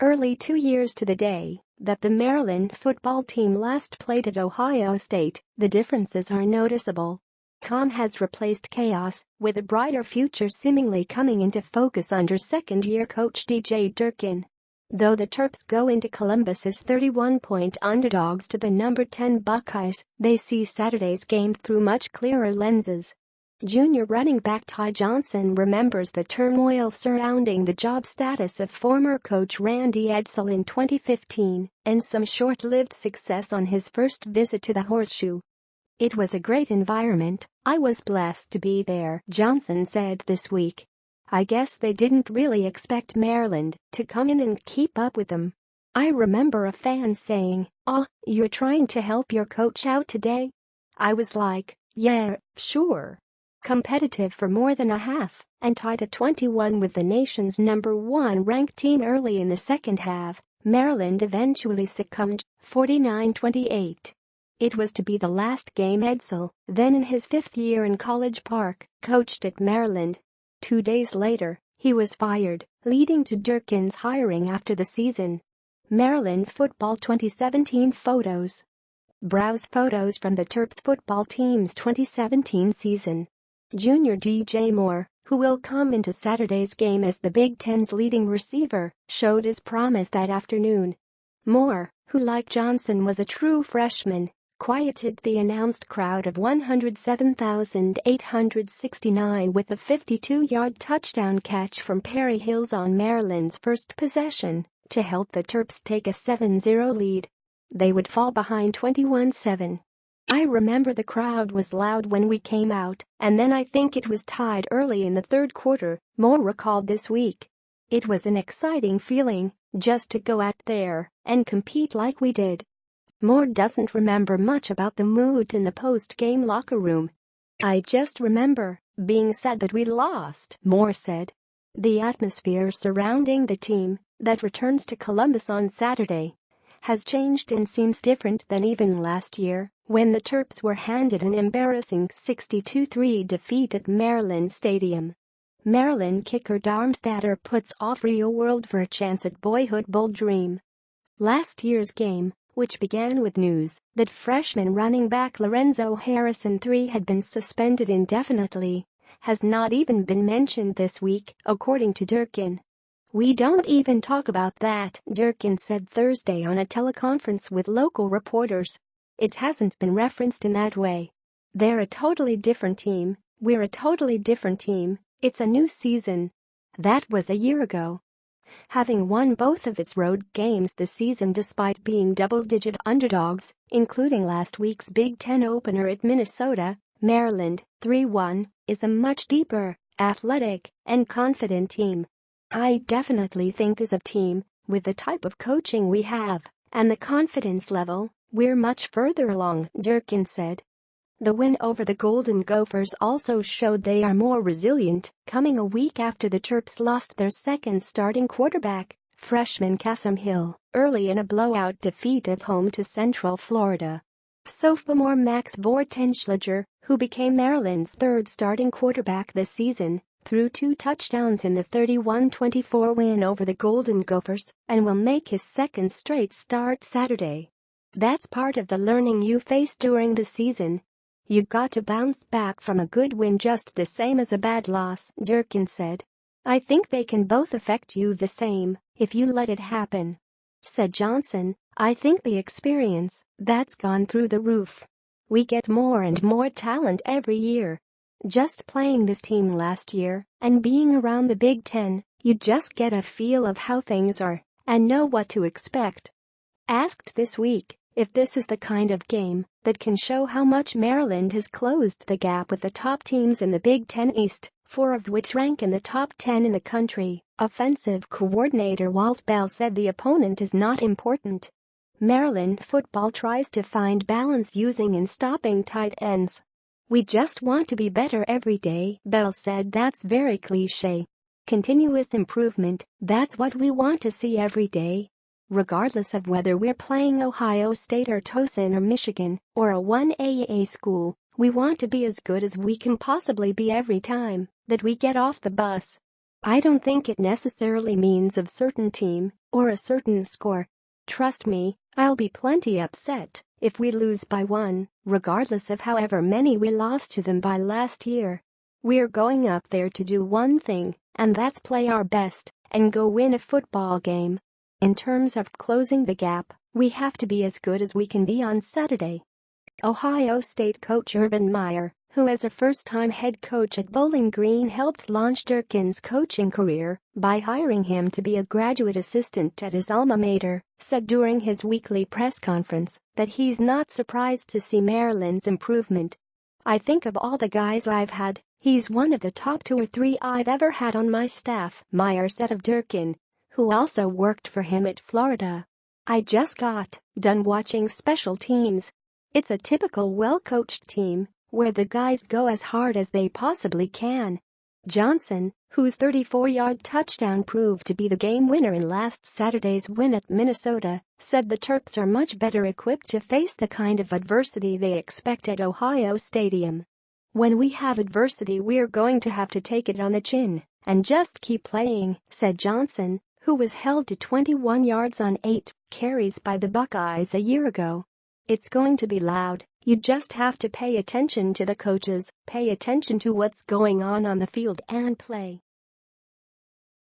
Early 2 years to the day that the Maryland football team last played at Ohio State, the differences are noticeable. Calm has replaced chaos, with a brighter future seemingly coming into focus under second-year coach DJ Durkin. Though the Terps go into Columbus as 31-point underdogs to the number 10 Buckeyes, they see Saturday's game through much clearer lenses. Junior running back Ty Johnson remembers the turmoil surrounding the job status of former coach Randy Edsall in 2015 and some short-lived success on his first visit to the Horseshoe. "It was a great environment. I was blessed to be there," Johnson said this week. "I guess they didn't really expect Maryland to come in and keep up with them. I remember a fan saying, 'Oh, you're trying to help your coach out today?' I was like, 'Yeah, sure.' Competitive for more than a half and tied at 21 with the nation's number 1 ranked team early in the second half, Maryland eventually succumbed, 49-28. It was to be the last game Edsall, then in his 5th year in College Park, coached at Maryland. 2 days later, he was fired, leading to Durkin's hiring after the season. Maryland football 2017 photos. Browse photos from the Terps football team's 2017 season. Junior DJ Moore, who will come into Saturday's game as the Big Ten's leading receiver, showed his promise that afternoon. Moore, who like Johnson was a true freshman, quieted the announced crowd of 107,869 with a 52-yard touchdown catch from Perry Hills on Maryland's first possession to help the Terps take a 7-0 lead. They would fall behind 21-7. "I remember the crowd was loud when we came out, and then I think it was tied early in the third quarter," Moore recalled this week. "It was an exciting feeling, just to go out there and compete like we did." Moore doesn't remember much about the mood in the post-game locker room. "I just remember being sad that we lost," Moore said. The atmosphere surrounding the team that returns to Columbus on Saturday has changed and seems different than even last year, when the Terps were handed an embarrassing 62-3 defeat at Maryland Stadium. Maryland kicker Darmstadter puts off real world for a chance at boyhood bowl dream. Last year's game, which began with news that freshman running back Lorenzo Harrison III had been suspended indefinitely, has not even been mentioned this week, according to Durkin. "We don't even talk about that," Durkin said Thursday on a teleconference with local reporters. "It hasn't been referenced in that way. They're a totally different team. We're a totally different team. It's a new season." That was a year ago. Having won both of its road games this season despite being double-digit underdogs, including last week's Big Ten opener at Minnesota, Maryland, 3-1, is a much deeper, athletic, and confident team. "I definitely think as a team, with the type of coaching we have and the confidence level, we're much further along," Durkin said. The win over the Golden Gophers also showed they are more resilient, coming a week after the Terps lost their second starting quarterback, freshman Cassim Hill, early in a blowout defeat at home to Central Florida. Sophomore Max Vortenschlager, who became Maryland's third starting quarterback this season, threw 2 touchdowns in the 31-24 win over the Golden Gophers and will make his second straight start Saturday. "That's part of the learning you face during the season. You got to bounce back from a good win just the same as a bad loss," Durkin said. "I think they can both affect you the same if you let it happen," said Johnson. "I think the experience that's gone through the roof. We get more and more talent every year. Just playing this team last year and being around the Big Ten, you just get a feel of how things are and know what to expect." Asked this week if this is the kind of game that can show how much Maryland has closed the gap with the top teams in the Big Ten East, 4 of which rank in the top 10 in the country, offensive coordinator Walt Bell said the opponent is not important. Maryland football tries to find balance using and stopping tight ends. "We just want to be better every day," Bell said. "That's very cliché. Continuous improvement, that's what we want to see every day. Regardless of whether we're playing Ohio State or Towson or Michigan or a 1AA school, we want to be as good as we can possibly be every time that we get off the bus." I don't think it necessarily means a certain team or a certain score. Trust me, I'll be plenty upset if we lose by 1, regardless of however many we lost to them by last year. We're going up there to do one thing, and that's play our best and go win a football game. In terms of closing the gap, we have to be as good as we can be on Saturday." Ohio State coach Urban Meyer, who as a first-time head coach at Bowling Green helped launch Durkin's coaching career by hiring him to be a graduate assistant at his alma mater, said during his weekly press conference that he's not surprised to see Maryland's improvement. "I think of all the guys I've had, he's one of the top 2 or 3 I've ever had on my staff," Meyer said of Durkin, who also worked for him at Florida. "I just got done watching special teams. It's a typical well-coached team where the guys go as hard as they possibly can." Johnson, whose 34-yard touchdown proved to be the game winner in last Saturday's win at Minnesota, said the Terps are much better equipped to face the kind of adversity they expect at Ohio Stadium. "When we have adversity, we're going to have to take it on the chin and just keep playing," said Johnson, who was held to 21 yards on 8 carries by the Buckeyes a year ago. "It's going to be loud. You just have to pay attention to the coaches, pay attention to what's going on the field and play."